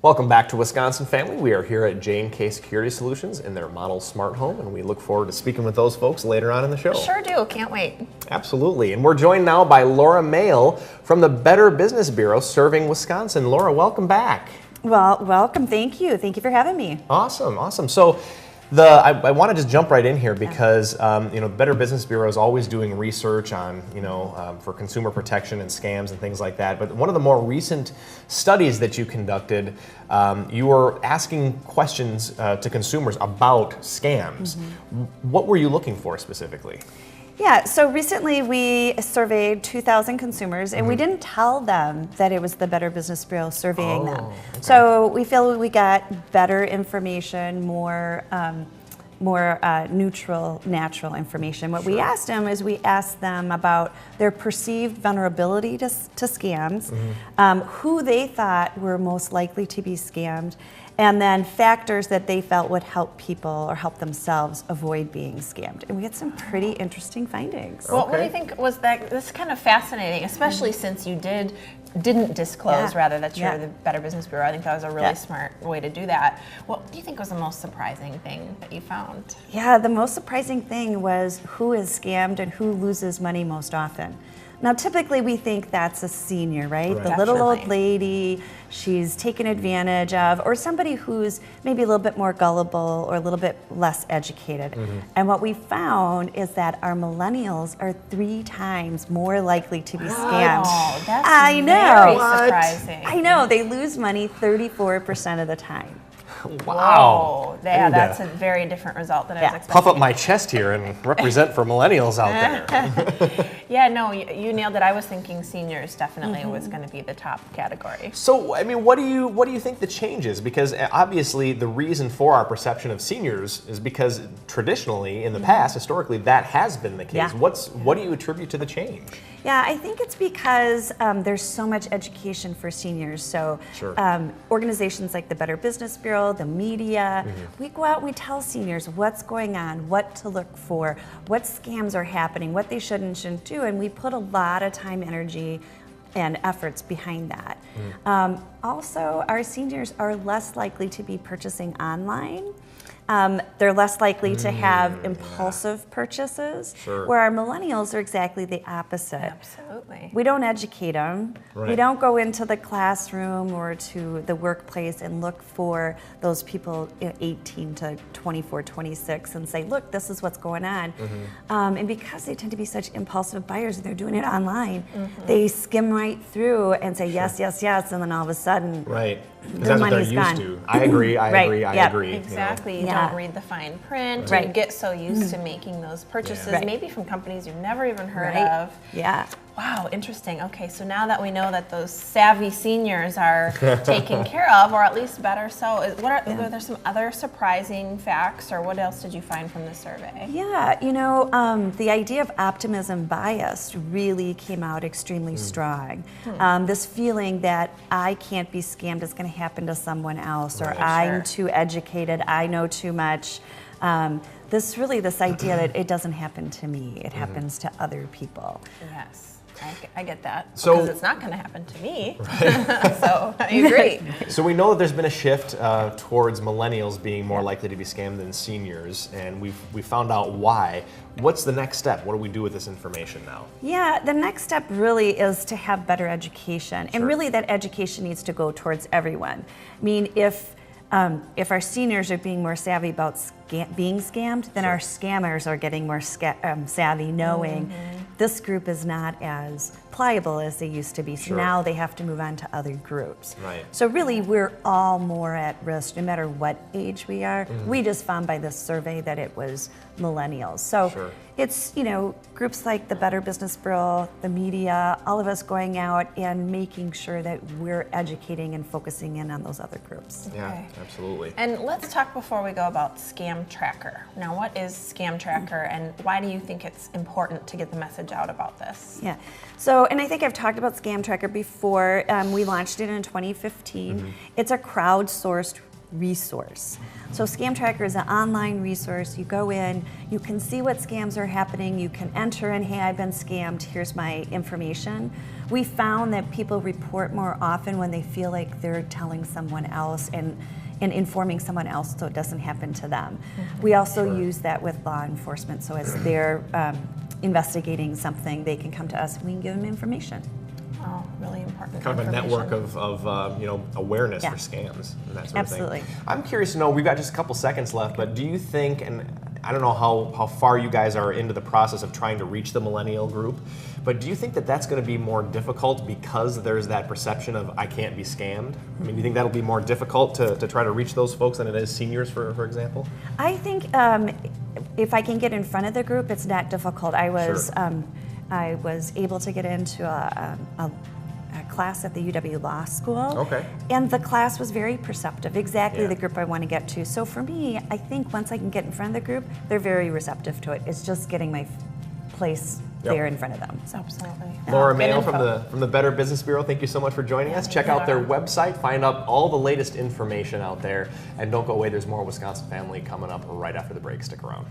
Welcome back to Wisconsin Family. We are here at J&K Security Solutions in their model smart home, and we look forward to speaking with those folks later on in the show. Sure do. Can't wait. Absolutely. And we're joined now by Laura Mael from the Better Business Bureau serving Wisconsin. Laura, welcome back. Well, welcome. Thank you. Thank you for having me. Awesome. So I want to just jump right in here because the Better Business Bureau is always doing research on for consumer protection and scams and things like that. But one of the more recent studies that you conducted, you were asking questions to consumers about scams. Mm-hmm. What were you looking for specifically? Yeah, so recently we surveyed 2,000 consumers, and we didn't tell them that it was the Better Business Bureau surveying them. Okay. So we feel we got better information, more neutral, natural information. What we asked them is we asked them about their perceived vulnerability to scams, who they thought were most likely to be scammed, and then factors that they felt would help people or help themselves avoid being scammed. And we had some pretty interesting findings. Well, what do you think was that? This is kind of fascinating, especially since you didn't disclose rather that you're the Better Business Bureau. I think that was a really smart way to do that. What do you think was the most surprising thing that you found? Yeah, the most surprising thing was who is scammed and who loses money most often. Now, typically we think that's a senior, right? The little old lady, she's taken advantage of, or somebody who's maybe a little bit more gullible or a little bit less educated. And what we found is that our millennials are 3 times more likely to be scammed. Oh, that's very surprising. I know, they lose money 34% of the time. Wow. Yeah, that's a very different result than I was expecting. Puff up my chest here and represent for millennials out there. Yeah, no, you nailed it. I was thinking seniors definitely was going to be the top category. So, I mean, what do you think the change is? Because obviously the reason for our perception of seniors is because traditionally, in the past, historically, that has been the case. What do you attribute to the change? Yeah, I think it's because there's so much education for seniors. So organizations like the Better Business Bureau, the media, we go out and we tell seniors what's going on, what to look for, what scams are happening, what they should and shouldn't do, and we put a lot of time, energy, and efforts behind that. Also, our seniors are less likely to be purchasing online. They're less likely to have impulsive purchases, where our millennials are exactly the opposite. Absolutely. We don't educate them. We don't go into the classroom or to the workplace and look for those people 18 to 24, 26 and say, look, this is what's going on. And because they tend to be such impulsive buyers and they're doing it online, they skim right through and say yes, yes, yes, and then all of a sudden, that's what they're used to. I agree. I agree. Exactly. You don't read the fine print. You get so used to making those purchases, maybe from companies you've never even heard of. Yeah. Wow, interesting. Okay, so now that we know that those savvy seniors are taken care of, or at least better so, are there some other surprising facts, or what else did you find from the survey? Yeah, the idea of optimism bias really came out extremely strong. This feeling that I can't be scammed, it's going to happen to someone else, or I'm too educated, I know too much. This idea that it doesn't happen to me, it happens to other people. Yes. I get that, because it's not going to happen to me. So I agree. So we know that there's been a shift towards millennials being more likely to be scammed than seniors, and we found out why. What's the next step? What do we do with this information now? Yeah, the next step really is to have better education, and really that education needs to go towards everyone. I mean, if our seniors are being more savvy about being scammed, then our scammers are getting more savvy, knowing this group is not as pliable as they used to be. So now they have to move on to other groups. So really, we're all more at risk, no matter what age we are. We just found by this survey that it was millennials. So it's, groups like the Better Business Bureau, the media, all of us going out and making sure that we're educating and focusing in on those other groups. Yeah, absolutely. And let's talk before we go about Scamtracker. Now, what is Scamtracker, and why do you think it's important to get the message out about this? Yeah, so, and I think I've talked about Scamtracker before. We launched it in 2015. It's a crowdsourced resource. So Scamtracker is an online resource. You go in, you can see what scams are happening, you can enter in, hey, I've been scammed, here's my information. We found that people report more often when they feel like they're telling someone else and informing someone else so it doesn't happen to them. We also use that with law enforcement, so as they're investigating something, they can come to us and we can give them information. Oh, really important. Kind of a network information. of you know, awareness Yeah. for scams and that sort Absolutely. of thing. I'm curious to know, we've got just a couple seconds left, but do you think, and I don't know how far you guys are into the process of trying to reach the millennial group, but do you think that that's going to be more difficult because there's that perception of I can't be scammed? I mean, do you think that'll be more difficult to try to reach those folks than it is seniors, for example? I think if I can get in front of the group, it's not difficult. I was able to get into a class at the UW Law School. Okay. And the class was very perceptive, exactly Yeah. the group I want to get to. So for me, I think once I can get in front of the group, they're very receptive to it. It's just getting my place there in front of them. So. Absolutely. Laura Good Mael info. from the Better Business Bureau, thank you so much for joining us. Check out their website, find out all the latest information out there, and don't go away, there's more Wisconsin Family coming up right after the break. Stick around.